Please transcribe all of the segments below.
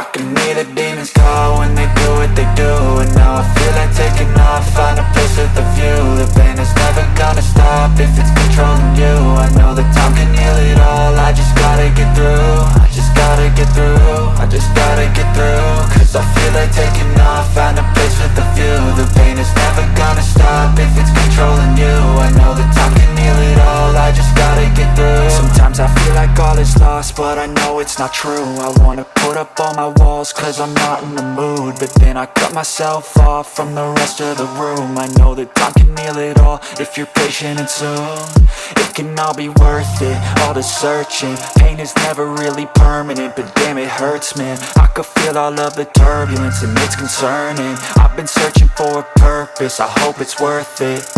I can hear the demons call when they do what they do. And now I feel like taking off, find a place with a view. The pain is never gonna stop if it's controlling you. I know that time can heal it all, I just gotta get through. I just gotta get through, I just gotta get through. Cause I feel like taking off, find a place with a view. The pain is never gonna stop if it's controlling you. I know that time can heal it all, I just gotta get through. Sometimes I feel like all is lost, but I know it's not true. I wanna put up all my walls cause I'm not in the mood, but then I cut myself off from the rest of the room. I know that time can heal it all if you're patient and soon it can all be worth it, all the searching. Pain is never really permanent, but damn it hurts, man. I could feel all of the turbulence and it's concerning. I've been searching for a purpose, I hope it's worth it.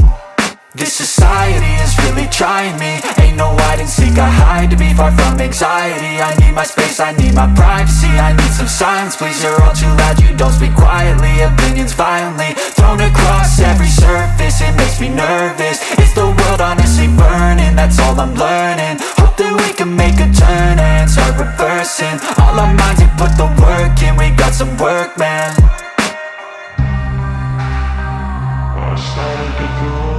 This society is really trying me. Ain't no hide and seek, I hide to be far from anxiety. I need my space, I need my privacy. I need some silence, please, you're all too loud. You don't speak quietly, opinions violently thrown across every surface. It makes me nervous, is the world honestly burning? That's all I'm learning. Hope that we can make a turn and start reversing all our minds and put the work in. We got some work, man. I started to grow.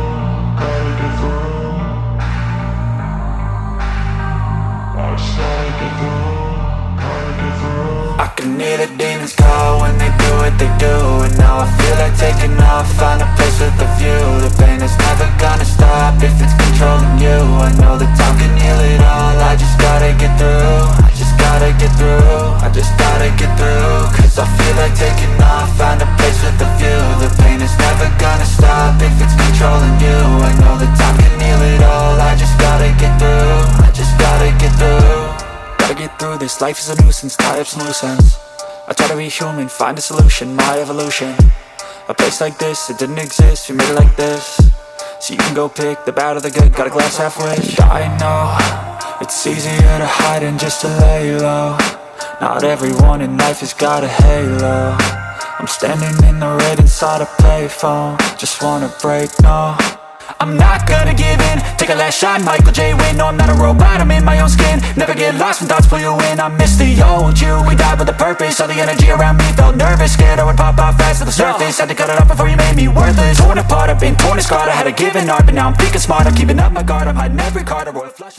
I can hear the demons call when they do what they do. And now I feel like taking off, find a place with a view. The pain is never gonna stop if it's controlling you. I know that time can heal it all, I just gotta get through. I just gotta get through, I just gotta get through. Cause I feel like taking off, find a place with a view. The pain is never gonna stop if it's controlling you. I know that time can heal it all, I just gotta get through. I just gotta get through. Gotta get through this, life is a nuisance, tie up some loose ends. I try to be human, find a solution, my evolution. A place like this, it didn't exist, we made it like this. So you can go pick the bad or the good, got a glass half wish. I know, it's easier to hide than just to lay low. Not everyone in life has got a halo. I'm standing in the red inside a payphone, just wanna break, no. I'm not gonna give in, take a last shot, Michael J. Win. No, I'm not a robot, I'm in my own skin. Never get lost when thoughts pull you in. I miss the old you, we died with a purpose. All the energy around me felt nervous, scared I would pop out fast to the surface. Had to cut it off before you made me worthless. Torn apart, I've been torn and scarred. I had a given art, but now I'm thinking smart. I'm keeping up my guard, I'm hiding every card. I wrote a flush.